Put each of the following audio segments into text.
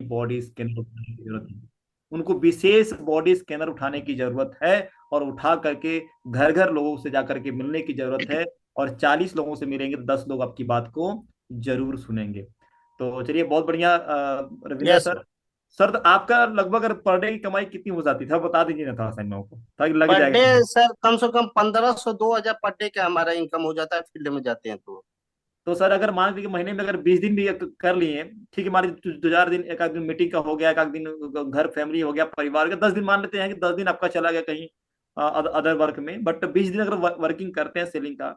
Body scanner उठाने की जरूरत है। उनको विशेष बॉडी स्कैनर उठाने की जरूरत है, और उठा करके घर घर लोगों से जा करके मिलने की जरूरत है। और 40 लोगों से मिलेंगे तो 10 लोग आपकी बात को जरूर सुनेंगे। तो चलिए, बहुत बढ़िया रविंद्र यस। सर। सर, तो आपका लगभग अगर पर डे की कमाई कितनी हो जाती था, बता दीजिए ना थोड़ा सा इन लोगों को, ताकि लग पर जाएगा डे कहीं। सर कम से कम 1500 2000 पर डे का हमारा इनकम हो जाता है, फील्ड में जाते हैं तो। तो सर, अगर मान लीजिए कि महीने में अगर 20 दिन भी कर लिए, ठीक है, मान लीजिए 2 4 दिन, एक आध दिन मीटिंग का हो गया, एक आध दिन घर फैमिली हो गया, परिवार का 10 दिन मान लेते हैं कि 10 दिन आपका चला गया कहीं अदर वर्क में, बट 20 दिन अगर वर्किंग करते हैं सेलिंग का,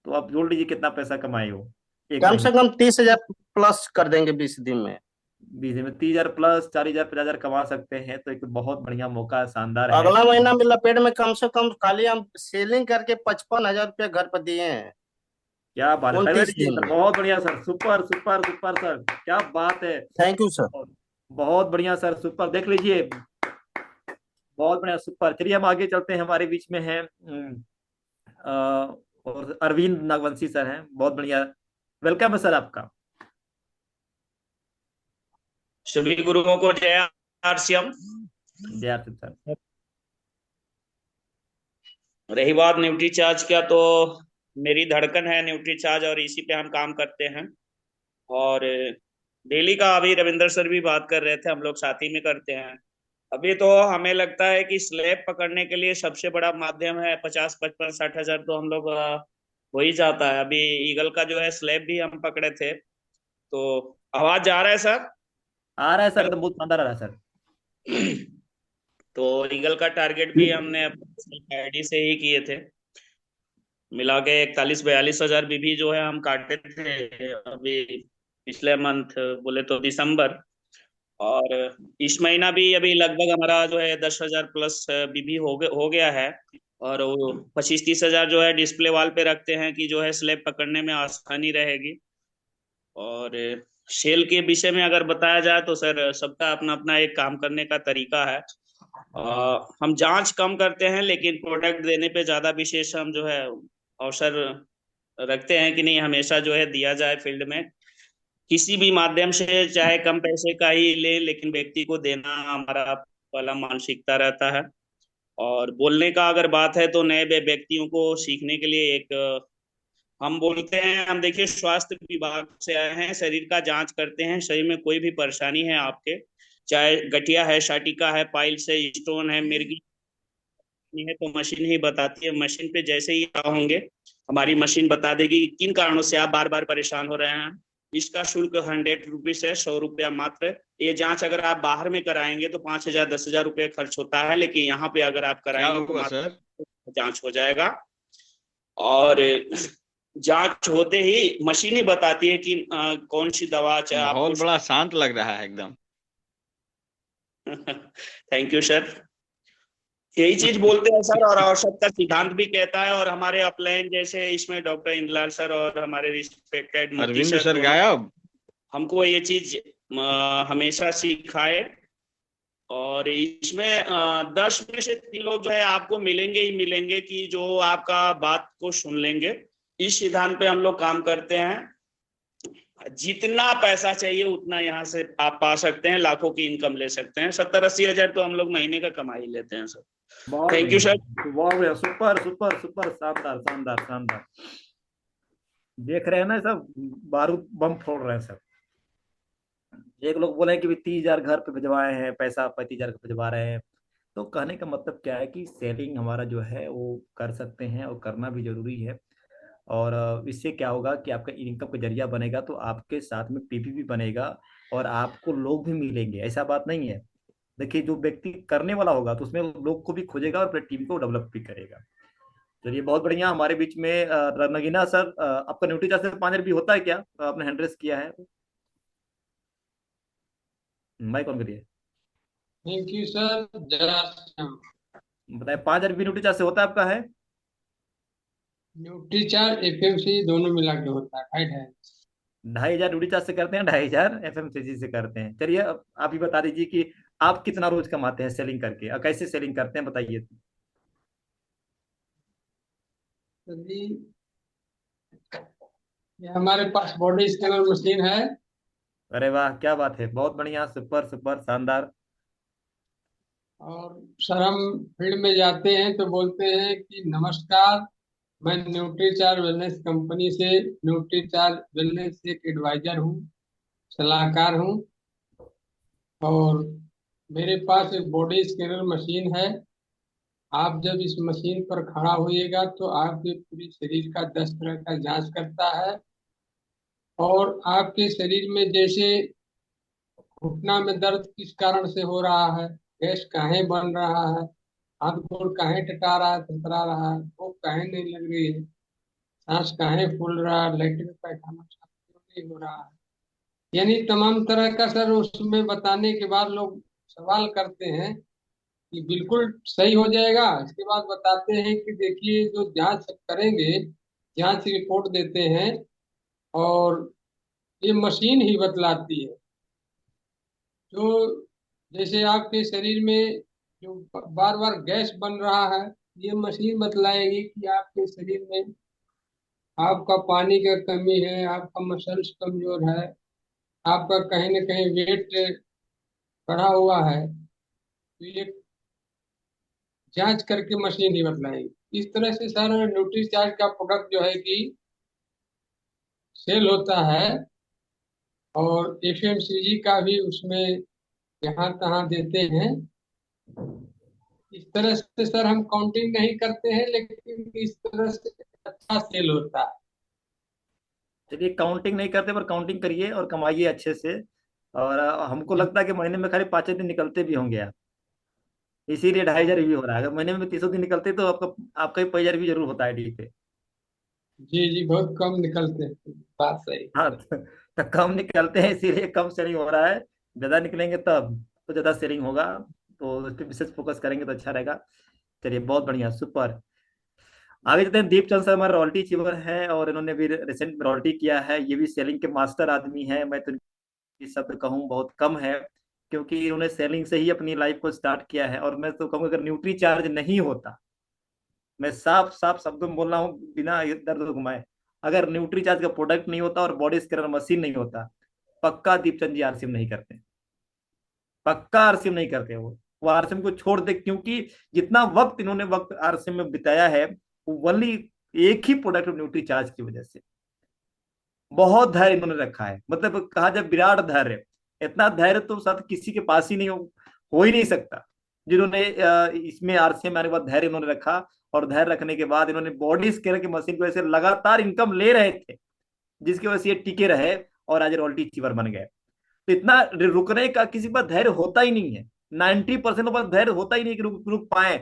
तो आप जोड़ लीजिए कितना पैसा कमाए हो एक कम महीने। से कम 30,000 प्लस कर देंगे 20 दिन में। 20 दिन में 30,000 प्लस 40,000 50,000 कमा सकते हैं, तो एक बहुत बढ़िया मौका, शानदार है। अगला महीना में लपेट में कम से कम खाली हम सेलिंग करके 55,000 रुपया घर पर दिए हैं क्या बात है, ताली 29 दीजिए दिन सर, में। बहुत बढ़िया sir, super super super sir, क्या बात है। Thank you sir. और बहुत बढ़िया सर, सुपर, देख लीजिए, बहुत बढ़िया, सुपर। चलिए हम आगे चलते हैं, हमारे बीच में है और अरविंद नागवंशी सर हैं, बहुत बढ़िया। वेलकम है सर आपका। सभी गुरुओं को जय आरसीएम। जय आरती सर। रही बात न्यूट्री चार्ज का, तो मेरी धड़कन है न्यूट्री चार्ज और इसी पे हम काम करते हैं। और डेली का अभी रविंद्र सर भी बात कर रहे थे, हम लोग साथ ही में करते हैं। अभी तो हमें लगता है कि स्लैब पकड़ने के लिए सबसे बड़ा माध्यम है 50 55 60 हजार, तो हम लोग हो ही जाता है। अभी ईगल का जो है स्लैब भी हम पकड़े थे। तो आवाज जा रहा है सर? आ रहा है सर, हेलो। एकदम बहुत शानदार आ रहा है सर। तो ईगल का टारगेट भी हमने अपने आईडी से ही किए थे। मिला के 41 42 हजार बीबी जो है हम काटे थे अभी पिछले मंथ, बोले तो दिसंबर। और इस महीना भी अभी लगभग हमारा जो है 10 हजार प्लस बीबी हो गया है। और वो 25 30 हजार जो है डिस्प्ले वॉल पे रखते हैं कि जो है स्लैब पकड़ने में आसानी रहेगी। और सेल के विषय में अगर बताया जाए तो सर सबका अपना अपना एक काम करने का तरीका है। हम जांच कम करते हैं लेकिन प्रोडक्ट देने पे ज्यादा विशेष हम जो है अवसर रखते हैं कि नहीं, हमेशा जो है दिया जाए फील्ड में किसी भी माध्यम से, चाहे कम पैसे का ही ले, लेकिन व्यक्ति को देना हमारा पहला मानसिकता रहता है। और बोलने का अगर बात है तो नए व्यक्तियों को सीखने के लिए एक हम बोलते हैं, हम देखिए स्वास्थ्य विभाग से आए हैं, शरीर का जांच करते हैं, शरीर में कोई भी परेशानी है आपके, चाहे गठिया है, शाटिका है, पाइल्स है, स्टोन है, मिर्गी है, तो मशीन ही बताती है। मशीन पे जैसे ही होंगे हमारी मशीन बता देगी किन कारणों से आप बार बार परेशान हो रहे हैं। इसका शुल्क 100 रुपीज है, 100 रुपया मात्र। ये जांच अगर आप बाहर में कराएंगे तो 5 हजार 10 हजार रुपये खर्च होता है, लेकिन यहाँ पे अगर आप क्या कराएंगे तो हुआ सर? मात्र जांच हो जाएगा। और जांच होते ही मशीन ही बताती है कि कौन सी दवा चाहे बहुत आपको। बड़ा शांत लग रहा है एकदम। Thank you sir. यही चीज बोलते हैं सर, और सबका सिद्धांत भी कहता है। और हमारे अपलाइन जैसे इसमें डॉक्टर इंदलाल सर और हमारे रिस्पेक्टेड मोती अरविंद सर सर दोनों गायब। हमको ये चीज हमेशा सिखाए। और इसमें 10 में से 3 लोग जो है आपको मिलेंगे ही मिलेंगे कि जो आपका बात को सुन लेंगे। इस सिद्धांत पे हम लोग काम करते हैं। जितना पैसा चाहिए उतना यहाँ से आप पा सकते हैं, लाखों की इनकम ले सकते हैं। 70 80 हजार तो हम लोग महीने का कमा ही लेते हैं सर। बहुत थैंक यू सर। बढ़िया, बहुत बढ़िया, सुपर सुपर सुपर, शानदार शानदार शानदार। देख रहे हैं ना सब, बारूद बम फोड़ रहे हैं सब। एक लोग बोले कि भी 30,000 घर पे भिजवाए हैं, पैसा 35,000 का भिजवा रहे हैं। तो कहने का मतलब क्या है कि सेलिंग हमारा जो है वो कर सकते हैं, और करना भी जरूरी है। और इससे क्या होगा कि आपका इनकम का जरिया बनेगा, तो आपके साथ में पीपी भी बनेगा, और आपको लोग भी मिलेंगे, ऐसा बात नहीं है। देखिए, जो व्यक्ति करने वाला होगा तो उसमें लोग को भी खोजेगा और अपने टीम को डेवलप भी करेगा। चलिए, बहुत बढ़िया, हमारे बीच में नगीना सर, आपका न्यूट्री चार्ज से 5 भी होता है क्या? आपने हैंड रेस किया है, माइक ऑन करिए। Thank you sir. जरा बताए, 5 भी न्यूट्री चार्ज से होता है आपका है? न्यूट्री चार एफएमसी दोनों मिला के होता है, हाइट है। 2,500 न्यूट्री चार्ज से करते हैं, 2,500 एफएमसीजी से करते हैं। चलिए, अब आप ही बता दीजिए कि आप कितना रोज कमाते हैं सेलिंग करके, और कैसे सेलिंग करते हैं, बताइए। यदि ये हमारे पास बॉडी स्कैनर मशीन है, अरे वाह, क्या बात है, बहुत बढ़िया, सुपर सुपर शानदार। और सर हम फील्ड में जाते हैं तो बोलते हैं कि नमस्कार, मैं न्यूट्रीचार्ज वेलनेस कंपनी से न्यूट्रीचार्ज वेलनेस एक एडवाइजर हूँ, सलाहकार हूँ। और मेरे पास एक बॉडी स्कैनर मशीन है। आप जब इस मशीन पर खड़ा होइएगा तो आपके पूरे शरीर का 10 तरह का जांच करता है। और आपके शरीर में जैसे घुटना में दर्द किस कारण से हो रहा है, गैस काहे बन रहा है, हाथ गोड़ काहे टटा रहा है, थरथरा रहा है, भूख काहे नहीं लग रही है, सांस काहे फूल रहा है, लेटरिन पैखाना साफ क्यों नहीं हो रहा है। यानी तमाम तरह का सर उसमें बताने के बाद लोग सवाल करते हैं कि बिल्कुल सही हो जाएगा। इसके बाद बताते हैं कि देखिए जो जांच करेंगे, जांच रिपोर्ट देते हैं और ये मशीन ही बतलाती है। जो जैसे आपके शरीर में जो बार बार गैस बन रहा है, ये मशीन बतलाएगी कि आपके शरीर में आपका पानी का कमी है, आपका मसल्स कमजोर है, आपका कहीं ना कहीं वेट बढ़ा हुआ है। तो ये जांच करके मशीन ही बतलाएगी। इस तरह से सर न्यूट्रीचार्ज का प्रोडक्ट जो है कि सेल होता है। और एफएमसीजी का भी उसमें यहाँ तहाँ देते हैं। इस तरह से सर हम काउंटिंग नहीं करते हैं, लेकिन इस तरह से अच्छा सेल होता है। चलिए, काउंटिंग नहीं करते पर काउंटिंग करिए और कमाइए अच्छे से। और हमको लगता है कि महीने में खाली 5 दिन निकलते भी होंगे आप, इसीलिए 2,500 भी हो रहा है। अगर महीने में 30 दिन निकलते तो आपका आपका भी 5,000 भी जरूर होता है डी पे। जी जी, बहुत कम निकलते हैं, बात सही। हाँ, तो कम निकलते हैं इसीलिए कम सेलिंग हो रहा है। ज्यादा निकलेंगे तब तो ज्यादा सेलिंग होगा। तो उस पर विशेष फोकस करेंगे तो अच्छा रहेगा। चलिए, बहुत बढ़िया, सुपर। आगे चलते हैं। दीपचंद सर हमारे रॉयल्टी अचीवर हैं और इन्होंने भी रिसेंट में रॉयल्टी किया है। ये भी सेलिंग के मास्टर आदमी है। मैं तो इनकी शब्द कहूँ बहुत कम है, क्योंकि इन्होंने सेलिंग से ही अपनी लाइफ को स्टार्ट किया है। और मैं तो कहूँगा अगर न्यूट्री चार्ज नहीं होता, मैं साफ साफ शब्दों में बोल रहा हूँ बिना दर्द घुमाए, अगर न्यूट्री चार्ज का प्रोडक्ट नहीं होता और बॉडी स्कैनर मशीन नहीं होता, पक्का दीपचंद जी आरसीएम नहीं करते। पक्का आरसीएम नहीं करते वो आरसीएम को छोड़ दे, क्योंकि जितना वक्त इन्होंने वक्त आरसीएम में बिताया है, वो वनली एक ही प्रोडक्ट न्यूट्री चार्ज की वजह से। बहुत धैर्य इन्होंने रखा है, मतलब कहा जाए विराट धैर्य। इतना धैर्य तो शायद किसी के पास ही नहीं हो ही नहीं सकता, जिन्होंने इसमें आरसीएम आने के बाद धैर्य इन्होंने रखा। और धैर्य रखने के बाद इन्होंने बॉडी स्कैनर की मशीन की वजह से लगातार इनकम ले रहे थे, जिसकी वजह से ये टिके रहे और आज रॉयल्टी अचीवर बन गए। तो इतना रुकने का किसी के पास धैर्य होता ही नहीं है। 90% के पास धैर्य होता ही नहीं कि रुक रुक पाए।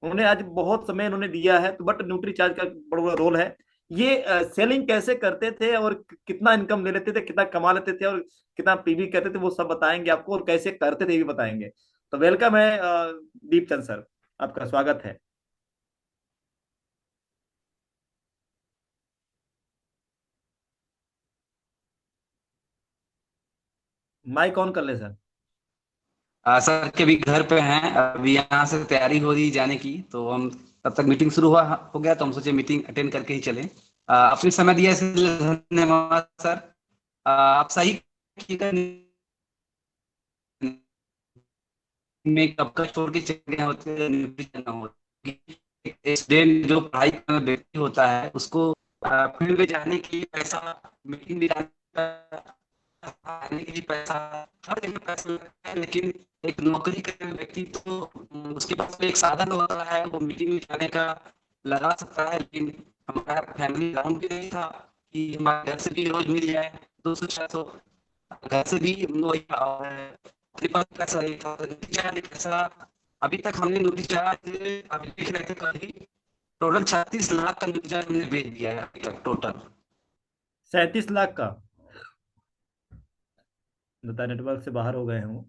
उन्होंने आज बहुत समय उन्होंने दिया है, तो बट न्यूट्री चार्ज का बड़ा बड़ा रोल है। ये सेलिंग कैसे करते थे और कितना इनकम ले लेते थे, कितना कमा लेते थे और कितना पीवी करते थे, वो सब बताएंगे आपको। और कैसे करते थे ये भी बताएंगे। तो वेलकम है दीपचंद सर, आपका स्वागत है। माइक ऑन कर ले सर। सर के भी घर पे हैं, अभी यहाँ से तैयारी हो रही जाने की, तो हम तब तक मीटिंग शुरू हुआ हो गया तो हम सोचे मीटिंग अटेंड करके ही चले। अपने समय दिया इसलिए धन्यवाद सर। आप सही किया, में कब का छोड़ के चले गए होते हैं, न्यूट्रिशन ना होती। एक स्टूडेंट जो पढ़ाई करने वाला व्यक्ति होता है उसको फील्ड में जाने के लिए पैसा, मीटिंग में जाने का, आने के लिए पैसा, हर जगह पैसा लगता है। लेकिन एक नौकरी करने वाला व्यक्ति तो उसके पास तो एक साधन होता है, वो मीटिंग में जाने का लगा सकता है। लेकिन हमारा फैमिली ग्राउंड भी नहीं था कि हमारे घर से भी रोज मिल जाए 200 400, घर से भी वही अपने पास पैसा नहीं था। रिचार्ज पैसा अभी तक हमने रिचार्ज, अभी देख रहे थे कल ही, टोटल 36 लाख का रिचार्ज हमने भेज दिया है अभी तक टोटल। 37 लाख का? बता, नेटवर्क से बाहर हो गए हूँ।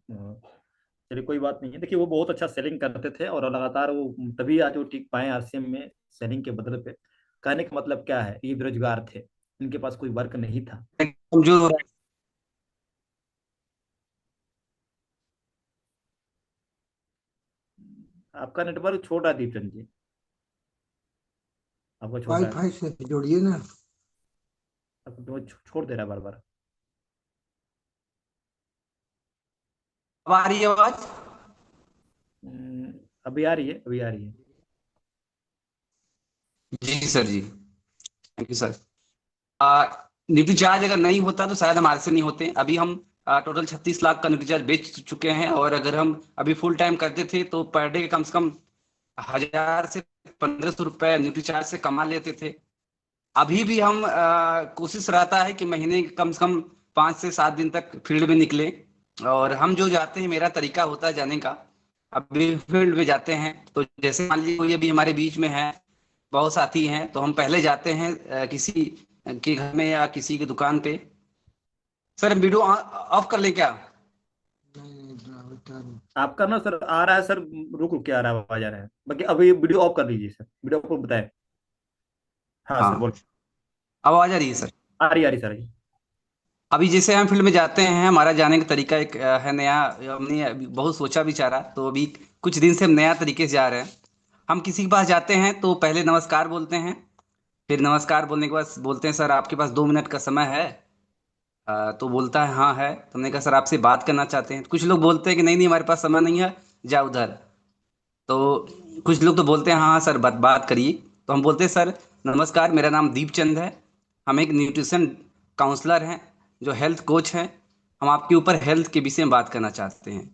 चलिए, कोई बात नहीं है। देखिए, वो बहुत अच्छा सेलिंग करते थे और लगातार वो तभी आज वो टिक पाए आरसीएम में, सेलिंग के बदले पे। कहने का मतलब क्या है, ये बेरोजगार थे, इनके पास कोई वर्क नहीं था। कमजोर। आपका नेटवर्क छोटा है दीपचंद जी, आपका छोटा है। वाईफाई से जोड़िए ना। आपको तो छोड़ दे रहा है बार बार। अब आ रही है आवाज? हम्म, अभी आ रही है, अभी आ रही है। जी सर जी, thank you sir. Nutricharge अगर नहीं होता तो शायद हमारे से नहीं होते। अभी हम टोटल 36 लाख का न्यूट्री चार्ज बेच चुके हैं, और अगर हम अभी फुल टाइम करते थे तो पर डे कम से कम 1,000 से 1,500 रुपए न्यूट्री चार्ज से कमा लेते थे। अभी भी हम कोशिश रहता है कि महीने कम से कम 5 से 7 दिन तक फील्ड में निकले। और हम जो जाते हैं, मेरा तरीका होता है जाने का। अभी फील्ड में जाते हैं तो जैसे मान लीजिए कोई अभी हमारे बीच में है, बहुत साथी हैं, तो हम पहले जाते हैं किसी के घर में या किसी की दुकान पे। सर वीडियो ऑफ कर लें क्या? आपका ना सर आ रहा है सर, रुक रुक के आ रहा है, आवाज आ रहा है। बाकी अभी वीडियो ऑफ कर लीजिए सर, वीडियो को बताएं। हाँ सर हाँ, बोल। आवाज आ रही है सर? आ रही सर जी। अभी जैसे हम फील्ड में जाते हैं, हमारा जाने का तरीका एक है नया। हमने अभी बहुत सोचा विचारा, तो अभी कुछ दिन से हम नया तरीके से जा रहे हैं। हम किसी के पास जाते हैं तो पहले नमस्कार बोलते हैं। फिर नमस्कार बोलने के बाद बोलते हैं, सर आपके पास 2 मिनट का समय है? तो बोलता है हाँ है। तो हमने कहा सर आपसे बात करना चाहते हैं। तो कुछ लोग बोलते हैं कि नहीं नहीं, हमारे पास समय नहीं है, जा उधर। तो कुछ लोग तो बोलते हैं हाँ हाँ सर, बात बात करिए। तो हम बोलते हैं सर नमस्कार, मेरा नाम दीपचंद है, हम एक न्यूट्रिशन काउंसलर हैं, जो हेल्थ कोच हैं। हम आपके ऊपर हेल्थ के विषय में बात करना चाहते हैं।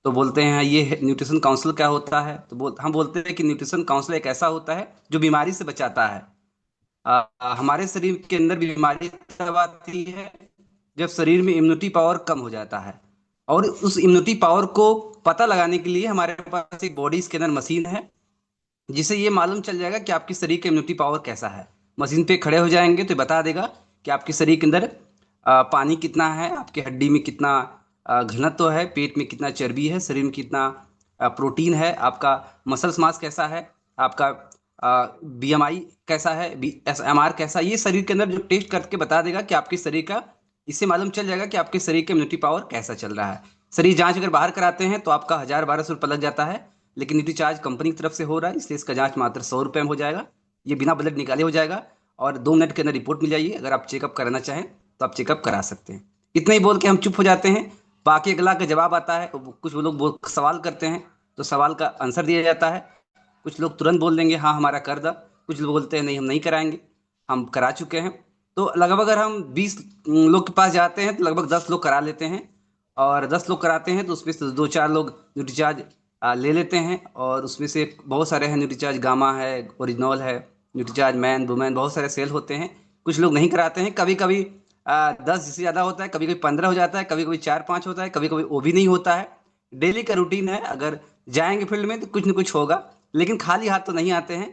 तो बोलते हैं ये न्यूट्रिशन काउंसलर क्या होता है? तो हम बोलते हैं कि न्यूट्रिशन काउंसलर एक ऐसा होता है जो बीमारी से बचाता है। हमारे शरीर के अंदर बीमारी तब आती है जब शरीर में इम्यूनिटी पावर कम हो जाता है। और उस इम्यूनिटी पावर को पता लगाने के लिए हमारे पास एक बॉडी स्कैनर मशीन है, जिसे ये मालूम चल जाएगा कि आपके शरीर का इम्यूनिटी पावर कैसा है। मशीन पे खड़े हो जाएंगे तो ये बता देगा कि आपके शरीर के अंदर पानी कितना है, आपकी हड्डी में कितना घनत्व है, पेट में कितना चर्बी है, शरीर में कितना प्रोटीन है, आपका मसल्स मास कैसा है, आपका बीएमआई कैसा है, एसएमआर कैसा है। ये शरीर के अंदर जो टेस्ट करके बता देगा कि आपके शरीर का, इससे मालूम चल जाएगा कि आपके शरीर का इम्यूनिटी पावर कैसा चल रहा है। शरीर जांच अगर बाहर कराते हैं तो आपका 1,000-1,200 रुपये लग जाता है। लेकिन न्यूट्री चार्ज कंपनी की तरफ से हो रहा है, इसलिए इसका जांच मात्र 100 रुपये में हो जाएगा। ये बिना ब्लड निकाले हो जाएगा, और 2 मिनट के अंदर रिपोर्ट मिल जाएगी। अगर आप चेकअप कराना चाहें तो आप चेकअप करा सकते हैं। इतना ही बोल के हम चुप हो जाते हैं। बाकी अगला का जवाब आता है, कुछ वो लोग सवाल करते हैं तो सवाल का आंसर दिया जाता है। कुछ लोग तुरंत बोल देंगे हाँ हमारा कर दो, कुछ लोग बोलते हैं नहीं हम नहीं कराएंगे, हम करा चुके हैं। तो लगभग अगर हम 20 लोग के पास जाते हैं तो लगभग 10 लोग करा लेते हैं। और 10 लोग कराते हैं तो उसमें से 2-4 लोग न्यूट्रीचार्ज ले लेते हैं। और उसमें से बहुत सारे हैं, न्यूट्रीचार्ज गामा है, ओरिजिनल है, न्यूट्रीचार्ज मैन वुमेन, बहुत सारे सेल होते हैं। कुछ लोग नहीं कराते हैं, कभी कभी 10 से ज़्यादा होता है, कभी कभी 15 हो जाता है, कभी कभी 4-5 होता है, कभी कभी वो भी नहीं होता है। डेली का रूटीन है, अगर जाएंगे फील्ड में तो कुछ न कुछ होगा। लेकिन खाली हाथ तो नहीं आते हैं,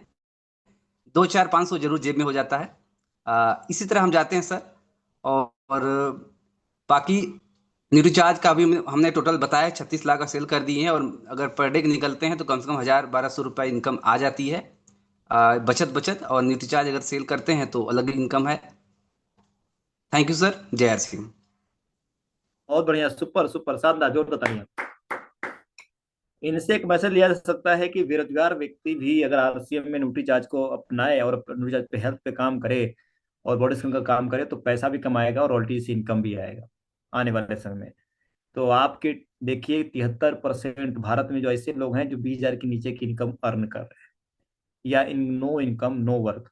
2-4-500 जरूर जेब में हो जाता है। इसी तरह हम जाते हैं सर। और बाकी न्यूट्रीचार्ज का भी हमने टोटल बताया, 36 लाख का सेल कर दिए हैं। और अगर पर डे निकलते हैं तो कम से कम 1,000-1,200 रुपये इनकम आ जाती है। बचत बचत। और न्यूट्रीचार्ज अगर सेल करते हैं तो अलग इनकम है। थैंक यू सर, जय हर सिंह। बहुत बढ़िया, सुपर सुपर, शानदार, जोरदार तालियां। इनसे एक मैसेज लिया जा सकता है कि बेरोजगार व्यक्ति भी अगर आरसीएम में न्यूट्री चार्ज को अपनाए और न्यूट्री चार्ज पे हेल्थ पे काम करे और बॉडी स्किन का काम करे तो पैसा भी कमाएगा और रॉयल्टी से इनकम भी आएगा आने वाले समय में। तो आपके देखिए 73% भारत में जो ऐसे लोग हैं जो 20,000 के नीचे की इनकम अर्न कर रहे हैं, या इन नो इनकम नो वर्क,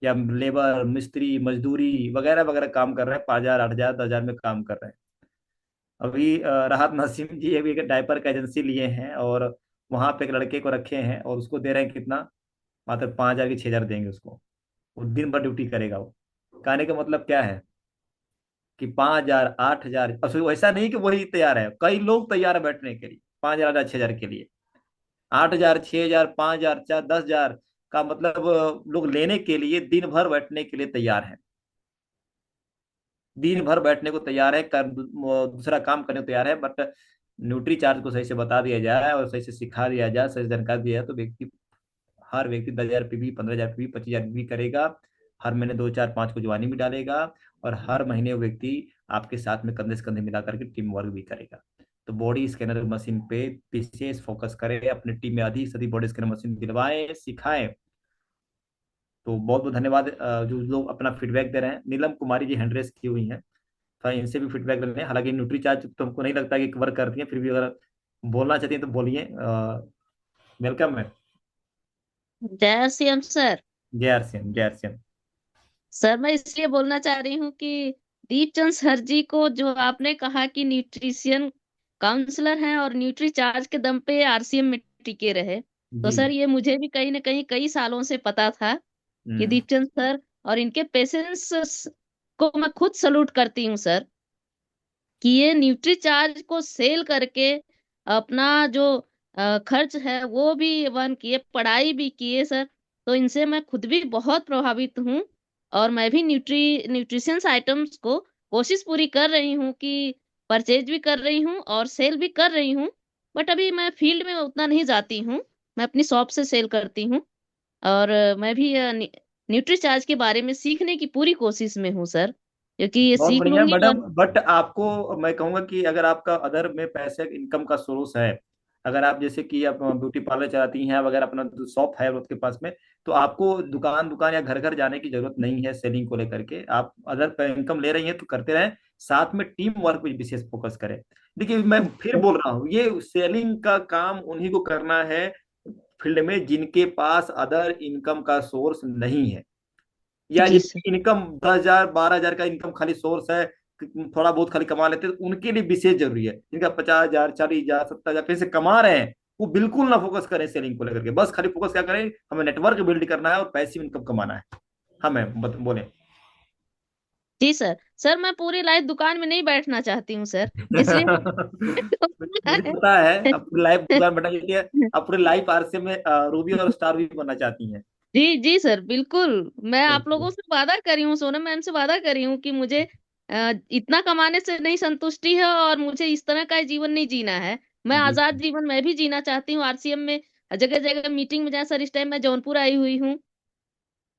या लेबर मिस्त्री मजदूरी वगैरह वगैरह काम कर रहे हैं, 5,000 8,000 10,000 में काम कर रहे हैं। अभी राहत नसीम जी अभी एक डायपर का एजेंसी लिए हैं और वहां पे एक लड़के को रखे हैं और उसको दे रहे हैं कितना, मात्र 5,000 की 6,000 देंगे उसको। वो दिन भर ड्यूटी करेगा वो। कहने का मतलब क्या है कि 5,000 8,000, और ऐसा नहीं कि वही तैयार है, कई लोग तैयार है बैठने के लिए 5,000 6,000 के लिए। 8,000 6,000 5,000 4 10,000 का मतलब लोग लेने के लिए दिन भर बैठने के लिए तैयार है, दिन भर बैठने को तैयार है, दूसरा काम करने को तैयार है। बट न्यूट्री चार्ज को सही से बता दिया जाए और सही से सिखा दिया जाए, सही से जानकारी दिया जाए तो हर व्यक्ति 10,000 पे भी 15,000 पे भी 25,000 पे भी करेगा। हर महीने 2 4 5 को जवानी में डालेगा और हर महीने वो व्यक्ति आपके साथ में कंधे से कंधे मिला करके टीम वर्क भी करेगा। तो बॉडी स्कैनर मशीन पे विशेष फोकस करें, अपनी टीम में अधिक से अधिक बॉडी स्कैनर मशीन दिलवाएं, सिखाएं। तो बहुत बहुत धन्यवाद जो लोग अपना फीडबैक दे रहे हैं। नीलम कुमारी जी हैंड रेस की हुई हैं, थोड़ा इनसे भी फीडबैक लेने। हालांकि न्यूट्री चार्ज तो हमको नहीं लगता कि कवर करती है, फिर भी अगर बोलना चाहती हैं तो बोलिए। वेलकम है। जय श्याम सर। जय आरसीएम, जय आरसीएम। सर मैं इसलिए बोलना चाह रही हूँ कि दीपचंद सर जी को जो आपने कहा कि न्यूट्रिशियन काउंसलर हैं और न्यूट्री चार्ज के दम पे आरसीएम में टिके रहे, तो जी सर जी। ये मुझे भी कहीं ना कहीं कई सालों से पता था कि हम्म। दीपचंद सर और इनके पेशेंस को मैं खुद सलूट करती हूँ सर, कि ये न्यूट्री चार्ज को सेल करके अपना जो खर्च है वो भी वहन किए, पढ़ाई भी किए सर। तो इनसे मैं खुद भी बहुत प्रभावित हूँ, और मैं भी न्यूट्रिशंस आइटम्स को कोशिश पूरी कर रही हूँ कि परचेज भी कर रही हूँ और सेल भी कर रही हूँ। बट अभी मैं फील्ड में उतना नहीं जाती हूँ, मैं अपनी शॉप से सेल करती हूँ। और मैं भी न्यूट्री चार्ज के बारे में सीखने की पूरी कोशिश में हूँ सर, क्योंकि ये बहुत सीख बढ़िया लूंगी मैडम। और बट आपको मैं कहूंगा कि अगर आपका अदर में पैसे इनकम का सोर्स है, अगर आप जैसे कि आप ब्यूटी पार्लर चलाती हैं, अगर अपना शॉप है उसके पास में, तो आपको दुकान दुकान या घर घर जाने की जरूरत नहीं है सेलिंग को लेकर के। आप अदर इनकम ले रही हैं तो करते रहें, साथ में टीम वर्क पे विशेष फोकस करें। देखिए मैं फिर बोल रहा हूँ, ये सेलिंग का काम उन्हीं को करना है फील्ड में जिनके पास अदर इनकम का सोर्स नहीं है, या जी सर। जिनकी इनकम 10,000 12,000 का इनकम खाली सोर्स है, थोड़ा बहुत खाली कमा लेते हैं, तो उनके लिए विशेष जरूरी है। जिनका 50,000 40,000 70,000 पैसे कमा रहे हैं, वो बिल्कुल ना फोकस करें सेलिंग को लेकर के। बस खाली फोकस क्या करें, हमें नेटवर्क बिल्ड करना है और पैसिव इनकम कमाना है। हमें बोले। जी सर। सर मैं पूरी लाइफ दुकान में नहीं बैठना चाहती हूँ सर, इसलिए मुझे पता है आप पूरी लाइफ दुकान बैठा लेती है। आप पूरी लाइफ आरसे में रूबी और स्टार भी बनना चाहती हैं। जी जी सर बिल्कुल। मैं आप बिल्कुल। लोगों से वादा करी हूँ, सोनम मैम से वादा करी हूँ कि मुझे इतना कमाने से नहीं संतुष्टि है और मुझे इस तरह का जीवन नहीं जीना है। मैं जी आजाद जीवन मैं भी जीना चाहती हूँ। आरसीएम में जगह जगह मीटिंग में, जैसा इस टाइम मैं जौनपुर आई हुई हूँ,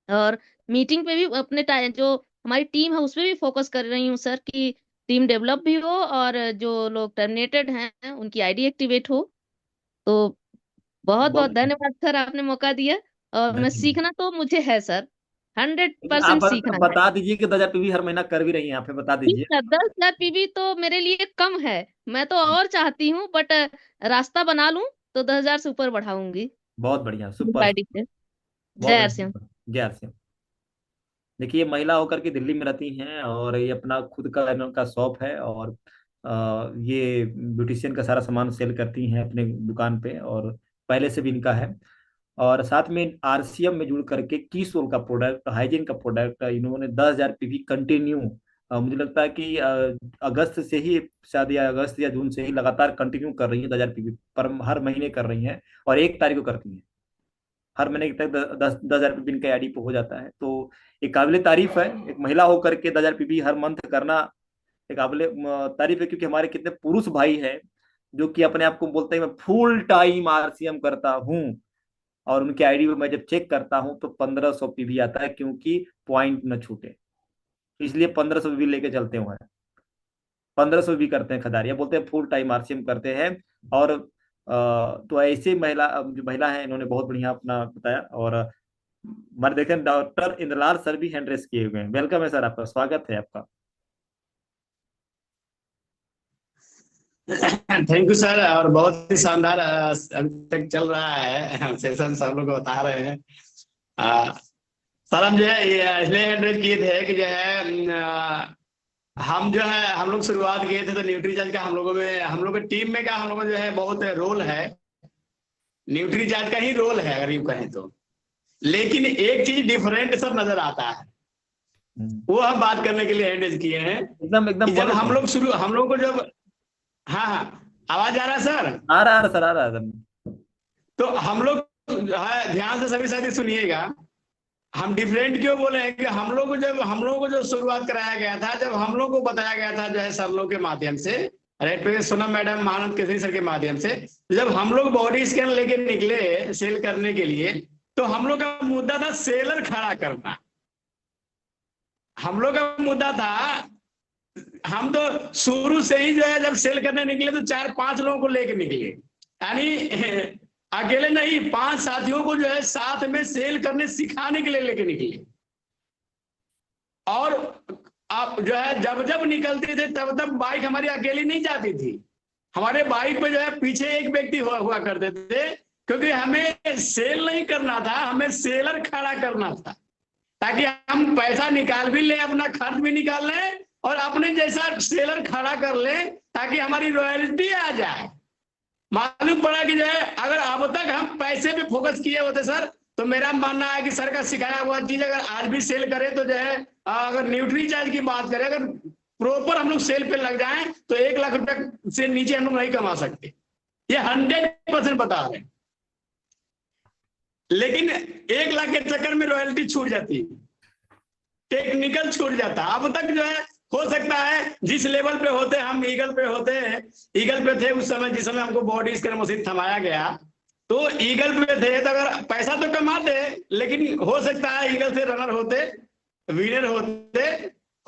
और मीटिंग पे भी अपने टाइम जो हमारी टीम है उस पे भी फोकस कर रही हूँ सर, कि टीम डेवलप भी हो और जो लोग टर्मिनेटेड हैं उनकी आईडी एक्टिवेट हो। तो बहुत बहुत बहुत धन्यवाद सर, आपने मौका दिया। और मैं धन्यवाद। सीखना तो मुझे है सर, हंड्रेड लेकिन आप परसेंट सीखना है। बता दीजिए कि 10,000 पीवी हर महीना कर भी रही हैं, आप हमें बता ठीक दीजिए। है, 10,000 पीवी तो मेरे लिए कम है, मैं तो और चाहती हूँ, बट रास्ता बना लूं तो 10,000 से ऊपर बढ़ाऊंगी बहुत बढ़िया, सुपर आईडी सुपर। से। बहुत जय बढ़िया सिंह। सुपर। जय आरसीएम। देखिए ये महिला होकर के दिल्ली में रहती हैं और ये अपना खुद का इनका शॉप है, और ये ब्यूटिशियन का सारा सामान सेल करती हैं अपने दुकान पे, और पहले से भी इनका है। और साथ में आरसीएम में जुड़ करके कीसोल का प्रोडक्ट, हाइजीन का प्रोडक्ट इन्होंने 10,000 पीवी कंटिन्यू, मुझे लगता है कि अगस्त से ही, शायद या अगस्त या जून से ही लगातार कंटिन्यू कर रही है। 10,000 पीवी पर हर महीने कर रही हैं, और 1 तारीख को करती हैं। हर महीने तक 10,000 पीबी इनका आईडी पे हो जाता है। तो एक काबिल तारीफ है, एक महिला होकर के 10,000 पीबी हर मंथ करना एक काबिल तारीफ है। क्योंकि हमारे कितने पुरुष भाई हैं जो कि अपने आप को बोलते हैं मैं फुल टाइम आरसीएम करता हूँ, और उनकी आईडी पे मैं जब चेक करता हूँ तो 1,500 पीवी आता है, क्योंकि पॉइंट न छूटे, इसलिए 1,500 पीवी लेके चलते हुए हैं। 1,500 भी करते हैं खदारिया, बोलते हैं फुल टाइम आरसीएम करते हैं। और तो ऐसे महिला जो महिला है इन्होंने बहुत बढ़िया अपना बताया। और हमारे देखें डॉक्टर इंद्रलाल सर भी हैंड रेस किए हुए हैं। वेलकम है सर, आपका स्वागत है आपका। Thank you sir. और बहुत ही शानदार अभी तक चल रहा है सेशन, सब लोग बता रहे हैं। अ, सर हम जो है ये इसलिए एड्रेस किए थे कि जो है हम जो है हम लोग शुरुआत किए थे तो न्यूट्रीचार्ज का हम लोग के टीम में का हम लोग जो है बहुत रोल है, न्यूट्रीचार्ज का ही रोल है अगर यूं कहें तो। लेकिन एक चीज डिफरेंट सर नजर आता है, वो हम बात करने के लिए एड्रेस किए हैं एकदम एकदम कि जब बोलो सर। हम लोग को जब, हाँ हाँ आवाज आ रहा है सर? आ रहा सर, आ रहा है सर। तो हम लोग ध्यान से सभी साथी सुनिएगा, हम डिफरेंट क्यों बोले हैं कि हम लोग को जो शुरुआत कराया गया था, जब हम लोग को बताया गया था जो है सर लोग के माध्यम से, राइट पे सोनम मैडम, महानंद केसरी सर के माध्यम से, जब हम लोग बॉडी स्कैन लेके निकले सेल करने के लिए, तो हम लोग का मुद्दा था सेलर खड़ा करना। हम लोग का मुद्दा था, हम तो शुरू से ही जो है जब सेल करने निकले तो 4-5 लोगों को लेके निकले, यानी अकेले नहीं, 5 साथियों को जो है साथ में सेल करने सिखाने के लिए लेके निकले। और आप जो है जब जब निकलते थे तब तब बाइक हमारी अकेली नहीं जाती थी। हमारे बाइक पे जो है पीछे एक व्यक्ति हुआ करते थे, क्योंकि हमें सेल नहीं करना था, हमें सेलर खड़ा करना था, ताकि हम पैसा निकाल भी ले, अपना खर्च भी निकाल लें और अपने जैसा सेलर खड़ा कर ले, ताकि हमारी रॉयल्टी आ जाए। मालूम पड़ा कि जो है अगर अब तक हम पैसे पे फोकस किए होते सर, तो मेरा मानना है कि सर का सिखाया हुआ चीज अगर आज भी सेल करे तो जो है, अगर न्यूट्री चार्ज की बात करें, अगर प्रॉपर हम लोग सेल पे लग जाएं तो 1 लाख रुपए से नीचे हम लोग नहीं कमा सकते, ये 100% बता रहे हैं। लेकिन 1 लाख के चक्कर में रॉयल्टी छूट जाती है, टेक्निकल छूट जाता है। अब तक जो है हो सकता है जिस लेवल पे होते हम ईगल पे होते हैं, ईगल पे थे उस समय, जिस समय हमको बॉडी स्कैन मशीन थमाया गया, तो ईगल पे थे तो अगर पैसा तो कमाते, लेकिन हो सकता है ईगल से रनर होते, विनर होते,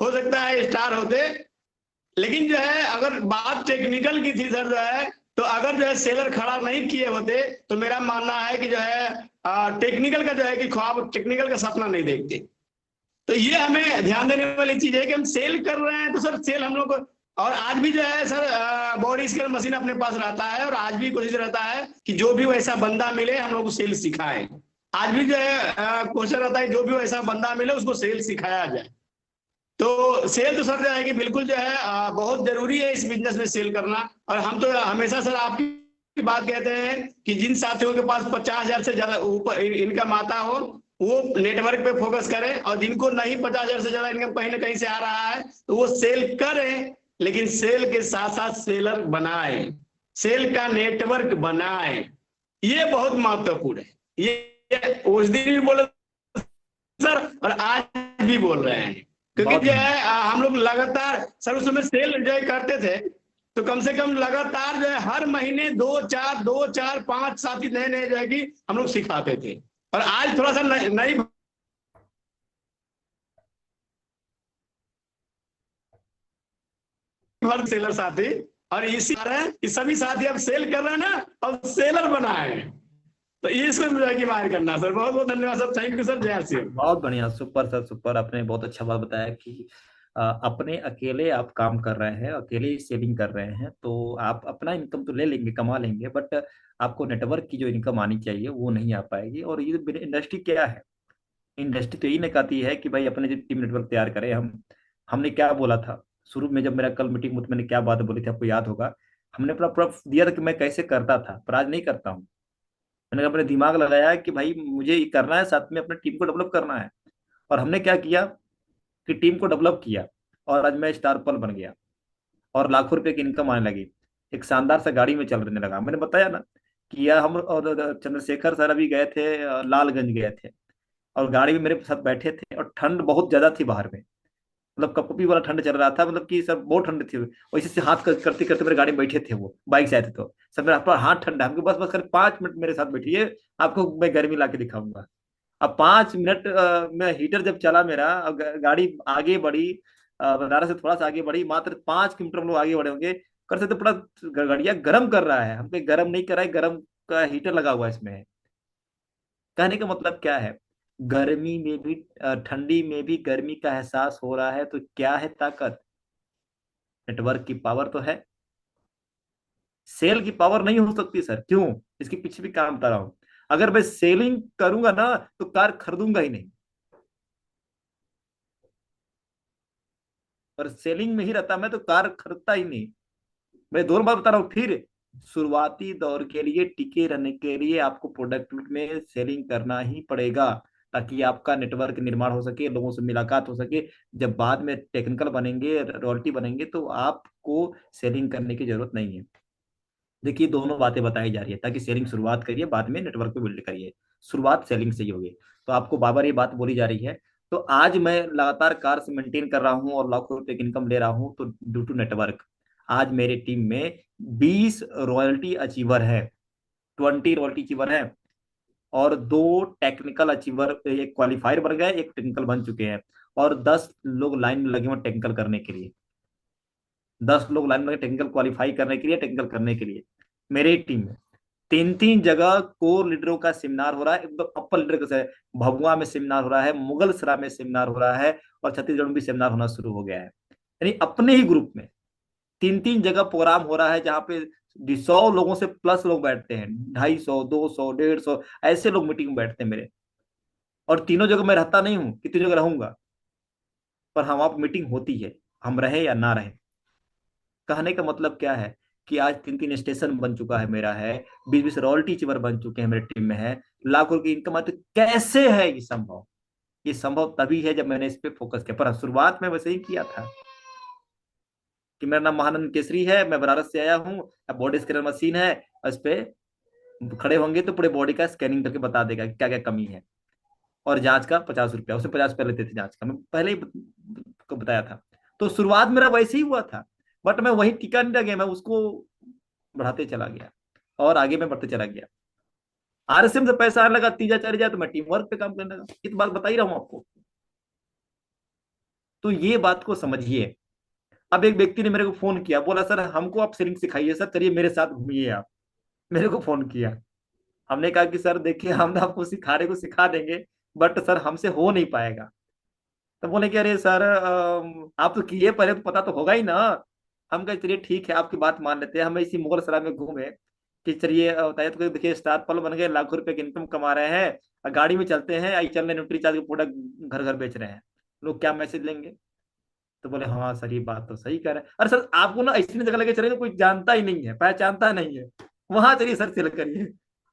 हो सकता है स्टार होते। लेकिन जो है अगर बात टेक्निकल की थी सर जो है, तो अगर जो है सेलर खड़ा नहीं किए होते तो मेरा मानना है कि जो है टेक्निकल का जो है कि ख्वाब, टेक्निकल का सपना नहीं देखते। तो ये हमें ध्यान देने वाली चीज है कि हम सेल कर रहे हैं तो सर सेल हम लोग को, और आज भी जो है सर बॉडी स्कैन मशीन अपने पास रहता है, और आज भी कोशिश रहता है कि जो भी वैसा बंदा मिले हम लोग को सेल सिखाएं। आज भी जो है कोशिश रहता है जो भी वैसा बंदा मिले उसको सेल सिखाया जाए। तो सेल तो सर जो है कि बिल्कुल जो है बहुत जरूरी है इस बिजनेस में सेल करना। और हम तो हमेशा सर आपकी बात कहते हैं कि जिन साथियों के पास 50,000 से ज्यादा ऊपर इनकम आता हो वो नेटवर्क पे फोकस करें, और जिनको नहीं 50,000 से ज्यादा इनकम कहीं ना कहीं से आ रहा है तो वो सेल करें, लेकिन सेल के साथ साथ सेलर बनाए, सेल का नेटवर्क बनाए, ये बहुत महत्वपूर्ण है। ये उस दिन भी बोले सर और आज भी बोल रहे हैं, क्योंकि जो है हम लोग लगातार सर उस समय सेल जो करते थे तो कम से कम लगातार जो है हर महीने 2 4 साथी नए नए जो है कि हम लोग सिखाते थे। और आज थोड़ा सा नई वर्ग सेलर साथी, और इसी सभी साथी अब सेल कर रहे हैं ना, और सेलर बनाए, तो इसमें मुझे की मार करना सर। बहुत बहुत धन्यवाद सर, थैंक यू सर, जय श्री राम। बहुत बढ़िया, सुपर सर, सुपर। आपने बहुत अच्छा बात बताया कि अपने अकेले आप काम कर रहे हैं, अकेले ही सेविंग कर रहे हैं, तो आप अपना इनकम तो ले लेंगे, कमा लेंगे, बट आपको नेटवर्क की जो इनकम आनी चाहिए वो नहीं आ पाएगी। और ये इंडस्ट्री क्या है? इंडस्ट्री तो यही नहीं कहती है कि भाई अपने टीम नेटवर्क तैयार करें। हमने क्या बोला था शुरू में, जब मेरा कल मीटिंग में, तो मैंने क्या बात बोली थी आपको याद होगा। हमने अपना प्रूफ दिया था कि मैं कैसे करता था, पर आज नहीं करता हूँ। मैंने अपने दिमाग लगाया कि भाई मुझे ये करना है, साथ में अपने टीम को डेवलप करना है। और हमने क्या किया कि टीम को डेवलप किया, और आज मैं स्टार पल बन गया और लाखों रुपए की इनकम आने लगी। एक शानदार सा गाड़ी में चलने लगा। मैंने बताया ना कि यार हम और चंद्रशेखर सर अभी गए थे, लालगंज गए थे, और गाड़ी में मेरे साथ बैठे थे, और ठंड बहुत ज्यादा थी बाहर में, मतलब कपकपी वाला ठंड चल रहा था, मतलब कि सब बहुत ठंड थी। वैसे से हाथ करते करते मेरे गाड़ी में बैठे थे, वो बाइक से आए थे, तो सब मेरा पर हाथ ठंडा, हमको बस बस कर 5 मिनट मेरे साथ बैठिए, आपको मैं गर्मी ला के दिखाऊंगा। अब 5 मिनट में हीटर जब चला मेरा, अब गाड़ी आगे बढ़ी, बनारस से थोड़ा सा आगे बढ़ी, मात्र 5 किलोमीटर हम लोग आगे बढ़े होंगे, कर सकते पूरा गाड़िया गर्म कर रहा है। हमको गर्म नहीं कर रहा है, गर्म का हीटर लगा हुआ है इसमें। कहने का मतलब क्या है? गर्मी में भी, ठंडी में भी गर्मी का एहसास हो रहा है, तो क्या है ताकत? नेटवर्क की पावर तो है। सेल की पावर नहीं हो सकती सर, क्यों? इसके पीछे भी काम बता रहा हूं। अगर मैं सेलिंग करूंगा ना तो कार खरीदूंगा ही नहीं, और सेलिंग में ही रहता मैं तो कार खरीदता ही नहीं। मैं दोनों बार बता रहा हूँ फिर, शुरुआती दौर के लिए, टिके रहने के लिए आपको प्रोडक्ट में सेलिंग करना ही पड़ेगा, ताकि आपका नेटवर्क निर्माण हो सके, लोगों से मुलाकात हो सके। जब बाद में टेक्निकल बनेंगे, रॉयल्टी बनेंगे, तो आपको सेलिंग करने की जरूरत नहीं है। देखिए दोनों बातें बताई जा रही है, ताकि सेलिंग शुरुआत करिए, बाद में नेटवर्क को बिल्ड करिए। शुरुआत सेलिंग से ही होगी। तो आपको बार बार ये बात बोली जा रही है। तो आज मैं लगातार कार से मेंटेन कर रहा हूँ और लाखों रुपए की इनकम ले रहा हूँ, तो ड्यू टू नेटवर्क। आज मेरे टीम में 20 रॉयल्टी अचीवर है, 20 रॉयल्टी अचीवर है, और 2 टेक्निकल अचीवर, एक क्वालिफायर बन गए, एक टेक्निकल बन चुके हैं, और 10 लोग लाइन में लगे हुए टेक्निकल करने के लिए। 10 लोग लाइन में टेक्निकल क्वालिफाई करने के लिए, टेक्निकल करने के लिए, मेरे ही टीम में। 3 जगह कोर लीडरों का सेमिनार हो रहा है, एकदम अपर लीडर का। भभुआ में सेमिनार हो रहा है, मुगलसराय में सेमिनार हो रहा है, और छत्तीसगढ़ में भी सेमिनार होना शुरू हो गया है। यानी अपने ही ग्रुप में 3 जगह प्रोग्राम हो रहा है, जहाँ पे 100 लोगों से प्लस लोग बैठते हैं, 250, 200, 150 ऐसे लोग मीटिंग में बैठते हैं मेरे। और तीनों जगह मैं रहता नहीं हूँ, कितनी जगह रहूंगा, पर हाँ वहाँ पर मीटिंग होती है, हम रहे या ना रहे। कहने का मतलब क्या है कि आज 3 स्टेशन बन चुका है मेरा, है 20 रॉयल्टी चिवर बन चुके हैं मेरे टीम में, है लाखों की इनकम आती। कैसे है ये संभव? ये संभव तभी है जब मैंने इस पे फोकस किया। पर शुरुआत में वैसे ही किया था कि मेरा नाम महानंद केसरी है, मैं बनारस से आया हूँ, बॉडी स्कैनर मशीन है, इस पे खड़े होंगे तो पूरे बॉडी का स्कैनिंग करके बता देगा क्या क्या कमी है। और जांच का 50 रुपया, उसे 50 रुपया लेते थे जांच का, मैं पहले ही को बताया था। तो शुरुआत मेरा वैसे ही हुआ था, बट मैं वही टिका नहीं रह गया, मैं उसको बढ़ाते चला गया और आगे मैं बढ़ते चला गया। आरएसएम से पैसा आने लगा 3,000 4,000, तो मैं टीम वर्क पे काम करने लगा। ये तो बात बता ही रहा हूँ आपको। तो ये बात को समझिए। अब एक व्यक्ति ने मेरे को फोन किया, बोला सर हमको आप सेलिंग सिखाइए सर, चलिए मेरे साथ घूमिए आप। मेरे को फोन किया, हमने कहा कि सर देखिए हम आपको सिखाने को सिखा देंगे, बट सर हमसे हो नहीं पाएगा। तो बोले कि अरे सर आप तो किए पहले, तो पता तो होगा ही ना। हम कहे चलिए ठीक है, आपकी बात मान लेते हैं। हमें इसी मुगल सराय में घूमे कि चलिए बताइए, तो देखिए स्टार पल बन गए, लाखों रुपए की इनकम कमा रहे हैं, और गाड़ी में चलते हैं, आई चल रहे न्यूट्री चार्ज के प्रोडक्ट घर घर बेच रहे हैं, लोग क्या मैसेज लेंगे? तो बोले हाँ सर ये बात तो सही कह रहे हैं। अरे सर आपको ना ऐसी जगह लेके चलेंगे, कोई जानता ही नहीं है, पहचानता नहीं है, वहां चलिए सर सेल करिए।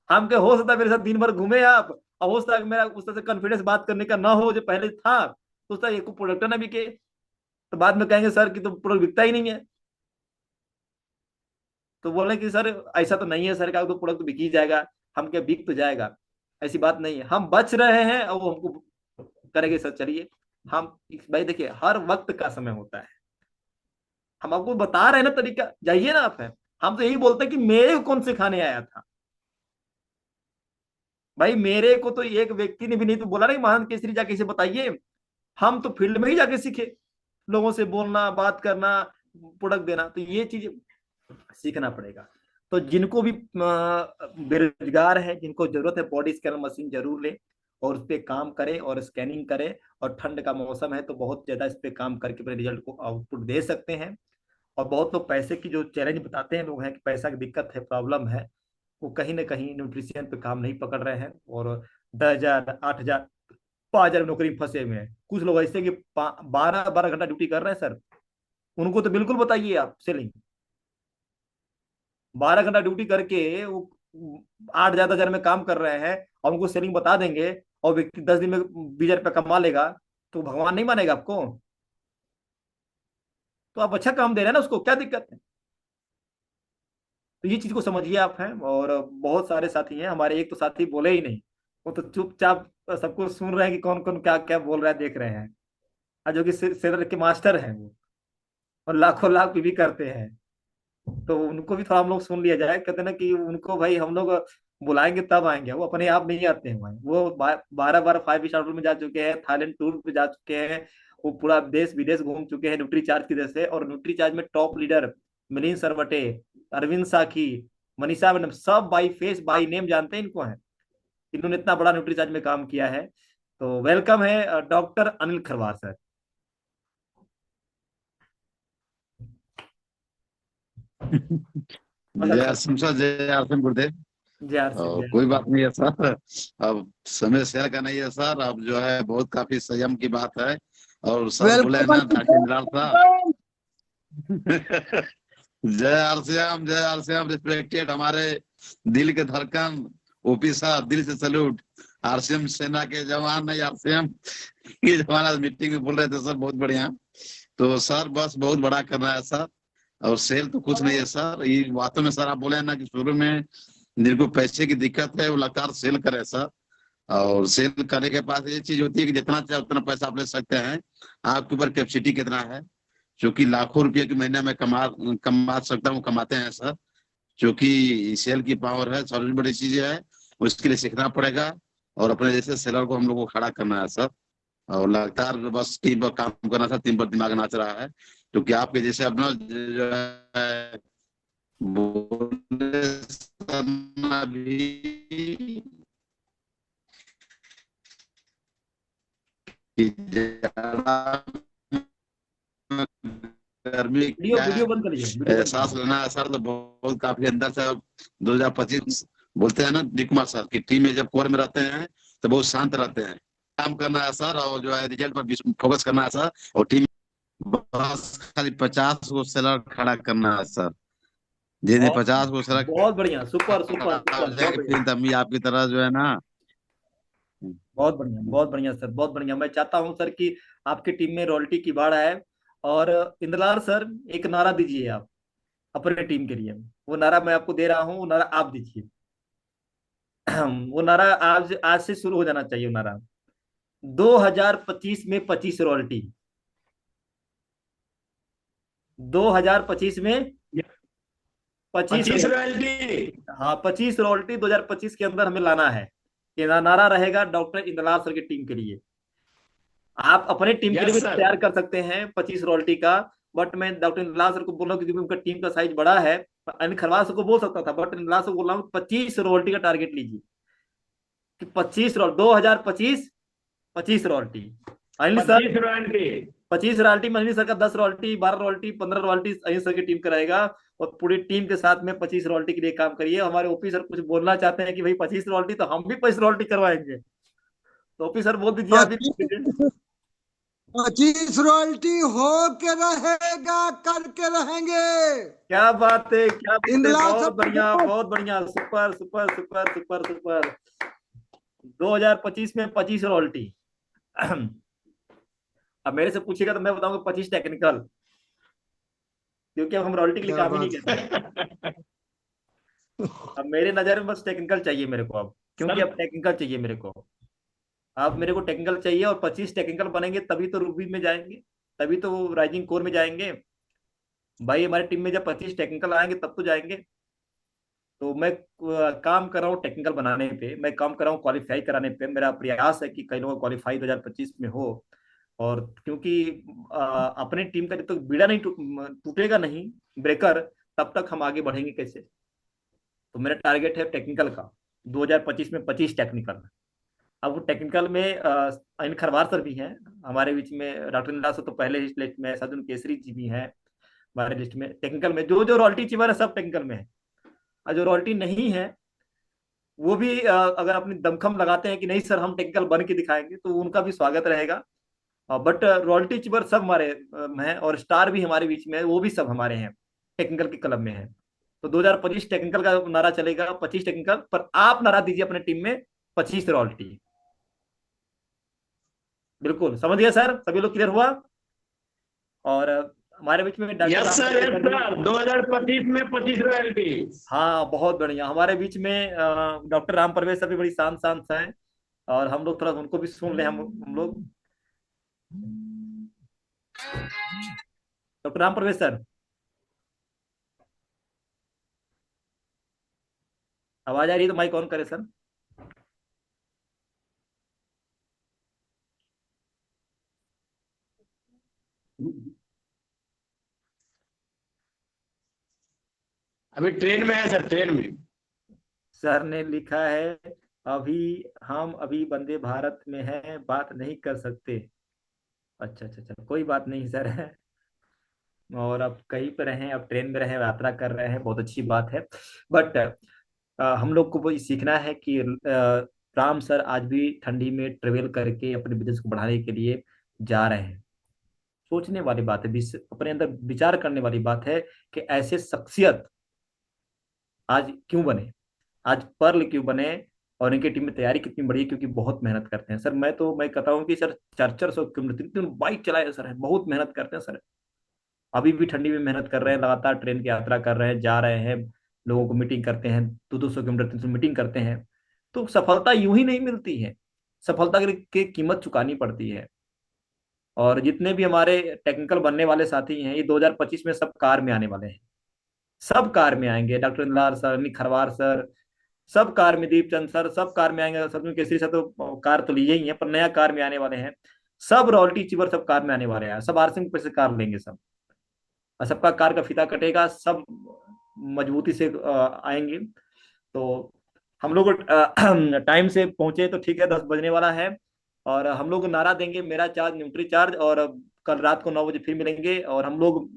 हम क्या, हो सकता है मेरे साथ दिन भर घूमे आप, और हो सकता है मेरा उस तरह से कॉन्फिडेंस बात करने का ना हो जो पहले था, तो उसका एक प्रोडक्ट ना बिके, तो बाद में कहेंगे सर कि तो प्रोडक्ट बिकता ही नहीं है। तो बोले कि सर ऐसा तो नहीं है सर, का तो प्रोडक्ट बिक ही जाएगा। हम क्या, बिक तो जाएगा, ऐसी बात नहीं है, हम बच रहे हैं और वो हमको करेंगे सर चलिए। हम भाई देखिए हर वक्त का समय होता है, हम आपको बता रहे हैं ना तरीका, जाइए ना आप है। हम तो यही बोलते हैं कि मेरे को कौन सिखाने आया था भाई, मेरे को तो एक व्यक्ति ने भी नहीं तो बोला नहीं महान केसरी जाके इसे बताइए। हम तो फील्ड में ही जाके सीखे, लोगों से बोलना, बात करना, प्रोडक्ट देना, तो ये चीज सीखना पड़ेगा। तो जिनको भी बेरोजगार है, जिनको जरूरत है बॉडी स्कैनर मशीन, जरूर ले और उस पर काम करें और स्कैनिंग करें। और ठंड का मौसम है तो बहुत ज्यादा इस पे काम करके अपने रिजल्ट को आउटपुट दे सकते हैं। और बहुत लोग पैसे की जो चैलेंज बताते हैं लोग हैं कि पैसा की दिक्कत है, प्रॉब्लम है, वो कहीं ना कहीं न्यूट्रिशियन पे काम नहीं पकड़ रहे हैं, और 10,000 8,000 5,000 नौकरी में फंसे हुए हैं। कुछ लोग ऐसे कि 12-12 घंटा ड्यूटी कर रहे हैं सर, उनको तो बिल्कुल बताइए आप सेलिंग। 12 घंटा ड्यूटी करके वो 8,000 10,000 में काम कर रहे हैं, और उनको सेलिंग बता देंगे, और व्यक्ति 10 दिन में 20,000 रुपया कमा लेगा, तो भगवान नहीं मानेगा आपको? तो आप अच्छा काम दे रहे हैं ना, उसको क्या दिक्कत है? तो ये चीज को समझिए आप हैं। और बहुत सारे साथी हैं हमारे, एक तो साथी बोले ही नहीं, वो तो चुपचाप सबको सुन रहे हैं कि कौन कौन क्या क्या बोल रहा है, देख रहे हैं। और जो कि सेलर के मास्टर हैं वो, और लाखों लाख भी करते हैं, तो उनको भी थोड़ा हम लोग सुन लिया जाए। कहते हैं ना कि उनको भाई हम लोग बुलाएंगे तब आएंगे, वो अपने आप नहीं आते हैं भाई। वो 12 बार 5 स्टार होटल में जा चुके हैं, थाईलैंड टूर पे जा चुके हैं, वो पूरा देश विदेश घूम चुके हैं न्यूट्री चार्ज की वजह से। और न्यूट्री चार्ज में टॉप लीडर मिलिंद सरवटे, अरविंद साखी, मनीषा मैडम, सब बाई फेस बाई नेम जानते हैं इनको है। इन्होंने इतना बड़ा न्यूट्री चार्ज में काम किया है। तो वेलकम है डॉक्टर अनिल खरवार सर। जय आसिम सर, जय आसिम गुरुदेव। जय आसिम, कोई बात नहीं है सर, अब समय शेयर का नहीं है सर, अब जो है बहुत काफी संयम की बात है। और सर बोले ना डॉक्टर निराल साहब जय आरसीएम, जय आरसीएम, रिस्पेक्टेड हमारे दिल के धड़कन ओपी साहब, दिल से सैल्यूट। आरसीएम सेना के जवान है, आरसीएम ये जवान मीटिंग में बोल रहे थे सर, बहुत बढ़िया। तो सर बस बहुत बड़ा करना है सर, और सेल तो कुछ नहीं है सर। ये बातों में सर आप बोले ना कि शुरू में जिनको पैसे की दिक्कत है वो लगातार सेल करे सर, और सेल करने के पास ये चीज होती है कि जितना चाहे उतना पैसा आप ले सकते हैं, आपके ऊपर कैपेसिटी कितना है। जो कि लाखों रुपये की महीने में कमा सकता हूँ, कमाते हैं सर। जो कि सेल की पावर है, सबसे बड़ी चीज है, उसके लिए सीखना पड़ेगा, और अपने जैसे सेलर को हम लोग को खड़ा करना है सर। और लगातार बस टीम पर काम करना था, टीम पर दिमाग नाच रहा है। क्योंकि आपके जैसे अपना जो है बोले अभी कि ज्यादा गर्मी वीडियो क्या वीडियो बंद कर लीजिए, वीडियो बंद कर एहसास लीजिए। लेना है सर, तो बहुत काफी अंदर से 2025 बोलते हैं ना डी कुमार सर की टीम में जब कोर में रहते हैं तो बहुत शांत रहते हैं। काम करना है सर, और जो है रिजल्ट पर फोकस करना है सर, और टीम बस खाली 50 को सेलर खड़ा करना है सर। जिन्हें बहुत 50 को सेलर बहुत बढ़िया, सुपर सुपर खड़ा हो सुपर, बहुत जाएंगे बढ़िया, फिर तभी आपकी तरह जो है ना। बहुत बढ़िया, बहुत बढ़िया सर, बहुत बढ़िया। मैं चाहता हूँ सर कि आपकी टीम में रॉयल्टी की बाढ़ आए। और इंदलार सर, एक नारा दीजिए आप अपने टीम के लिए। वो नारा मैं आपको दे रहा हूँ, वो नारा आप दीजिए। वो नारा आज आज से शुरू हो जाना चाहिए। वो नारा 2025 में 25 रॉयल्टी, 2025 में 25 25 रॉयल्टी। रॉयल्टी। हाँ, 25 रॉयल्टी 2025 के अंदर हमें लाना है। ये नारा रहेगा डॉक्टर इंदलार सर की टीम के लिए। आप अपने टीम के लिए भी यस सर। तैयार कर सकते हैं 25 रॉयल्टी का। बट मैं डॉक्टर इंदलार सर को बोल रहा हूँ क्योंकि उनका टीम का साइज बड़ा है। अनिल खरवास सर को बोल सकता था, बट इंदलार सर को बोल रहा हूँ 25 रॉयल्टी का टारगेट लीजिए। कि 25 royal 2025 25 royalty. Anil sir 25 royalty. 25 royalty में अनिल सर का 10 royalty, 12 royalty, 15 royalty Anil sir की टीम का रहेगा। और पूरी टीम के साथ में 25 रॉयल्टी के लिए काम करिए। हमारे ओपी सर कुछ बोलना चाहते हैं कि भाई 25 रॉयल्टी तो हम भी 25 रॉयल्टी करवाएंगे। तो ओपी सर बोल दीजिए आप भी। 25 रॉयल्टी हो के रहेगा, करके रहेंगे। क्या बात है, क्या बात है, इंदलाल बहुत सब बढ़िया, बहुत बढ़िया, super super super super super. 2025 में 25 रॉयल्टी। अब मेरे से पूछेगा तो मैं बताऊंगा 25 टेक्निकल, क्योंकि अब हम रॉयल्टी के लिए क्या काम ही नहीं बात करते। अब मेरे नजर में बस टेक्निकल चाहिए मेरे को अब, क्योंकि सर अब टेक्निकल चाहिए मेरे को। अब मेरे को टेक्निकल चाहिए, और 25 टेक्निकल बनेंगे तभी तो रूबी में जाएंगे, तभी तो वो राइजिंग कोर में जाएंगे। भाई हमारी टीम में जब 25 टेक्निकल आएंगे तब तो जाएंगे। तो मैं काम कर रहा हूँ टेक्निकल बनाने पे, मैं काम कर रहा हूँ क्वालिफाई कराने पे। मेरा प्रयास है कि कई लोग क्वालिफाई 2025 में हो। और क्योंकि अपने टीम का जब तक बीड़ा नहीं टूटेगा नहीं, ब्रेकर, तब तक हम आगे बढ़ेंगे कैसे। तो मेरा टारगेट है टेक्निकल का, 2025 में 25 टेक्निकल। अब वो टेक्निकल में अनिल खरवार सर भी हैं हमारे बीच में, डॉक्टर निराज सर तो पहले ही लिस्ट में है, सदन केसरी जी भी हैं हमारे लिस्ट में। टेक्निकल में जो जो रॉयल्टी चीवर है सब टेक्निकल में है। और जो रॉयल्टी नहीं है वो भी अगर अपनी दमखम लगाते हैं कि नहीं सर हम टेक्निकल बन के दिखाएंगे, तो उनका भी स्वागत रहेगा। बट रॉयल्टी चीवर सब हमारे हैं, और स्टार भी हमारे बीच में है, वो भी सब हमारे हैं, टेक्निकल के क्लब में है। तो 2025 टेक्निकल का नारा चलेगा, 25 टेक्निकल पर। आप नारा दीजिए अपने टीम में 25 रॉयल्टी। बिल्कुल समझ गया सर, सभी लोग क्लियर हुआ। और हमारे बीच में doctor yes sir, yes Ram भी। सर, 2025 में 25 रॉयल्टी। हाँ, बहुत बढ़िया। हमारे बीच में डॉक्टर राम परवेश सर भी बड़ी शांत शांत हैं, और हम लोग थोड़ा उनको भी सुन ले। हम लोग डॉक्टर राम परवेश सर, आवाज आ रही है तो माइक ऑन करें सर। अभी ट्रेन में है सर, ट्रेन में। सर ने लिखा है अभी हम अभी वंदे भारत में हैं, बात नहीं कर सकते। अच्छा अच्छा अच्छा, कोई बात नहीं सर। और अब कहीं पे रहे, अब ट्रेन में रहे, यात्रा कर रहे हैं, बहुत अच्छी बात है। बट हम लोग को वो सीखना है कि राम सर आज भी ठंडी में ट्रेवल करके अपने बिजनेस को बढ़ाने के लिए जा रहे हैं। सोचने वाली बात है, अपने अंदर विचार करने वाली बात है कि ऐसे शख्सियत आज क्यों बने, आज पर्ल क्यों बने, और इनकी टीम में तैयारी कितनी बड़ी है, क्योंकि बहुत मेहनत करते हैं सर। मैं कहता हूँ कि सर 400 किलोमीटर 3 बाइक चलाए सर, बहुत मेहनत करते हैं सर। अभी भी ठंडी में मेहनत कर रहे हैं, लगातार ट्रेन की यात्रा कर रहे हैं, जा रहे हैं, लोगों को मीटिंग करते हैं, 200 किलोमीटर 300 मीटिंग करते हैं। तो सफलता यूं ही नहीं मिलती है, सफलता की कीमत चुकानी पड़ती है। और जितने भी हमारे टेक्निकल बनने वाले साथी हैं, ये 2025 में सब कार में आने वाले हैं, सब कार में आएंगे। डॉक्टर लाल सर, अनिल खरवार सर, सब कार में, दीपचंद सर सब कार में आएंगे। सर केसरी सर तो कार तो लिए ही है, पर नया कार में आने वाले हैं। सब रॉयल्टी चिवर सब कार में आने वाले हैं, सब आरसिंह पे से कार लेंगे सब, और सबका कार का फीता कटेगा, सब मजबूती से आएंगे। तो हम लोग टाइम से पहुंचे तो ठीक है, 10 बजने वाला है। और हम लोग नारा देंगे मेरा चार्ज न्यूट्री चार्ज, और कल रात को 9 बजे फिर मिलेंगे। और हम लोग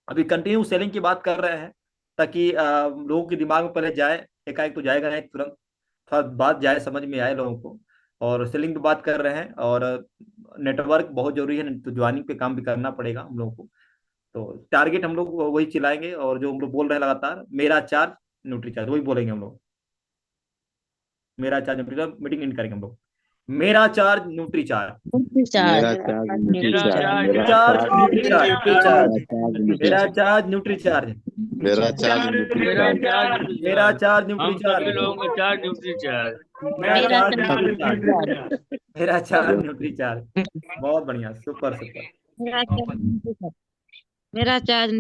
अभी कंटिन्यू सेलिंग की बात कर रहे हैं, ताकि लोगों के दिमाग में पहले जाए, एकाएक तो जाएगा नहीं तुरंत, थोड़ा बात जाए, समझ में आए लोगों को। और सेलिंग की बात कर रहे हैं, और नेटवर्क बहुत जरूरी है, तो ज्वाइनिंग पे काम भी करना पड़ेगा हम लोगों को। तो टारगेट हम लोग वही चिल्लाएंगे, और जो हम लोग बोल रहे हैं लगातार, मेरा चार्ज न्यूट्री चार्ज, वही बोलेंगे हम लोग। मेरा charge nutri charge, meeting in करेंगे हम लोग। मेरा चार्ज न्यूट्री चार्ज, चार्ज मेरा charge nutri charge charge, nutri charge, मेरा चार्ज मेरा charge nutri charge, nutri charge, मेरा चार्ज न्यूट्री चार्ज, मेरा चार्ज न्यूट्री हम चार्ज, सभी लोगों का चार्ज न्यूट्री चार्ज। मेरा मेरा चार्ज चार्ज न्यूट्री चार्ज, मेरा चार्ज न्यूट्री चार्ज। बहुत बढ़िया, सुपर सुपर। मेरा चार्ज मेरा चार्ज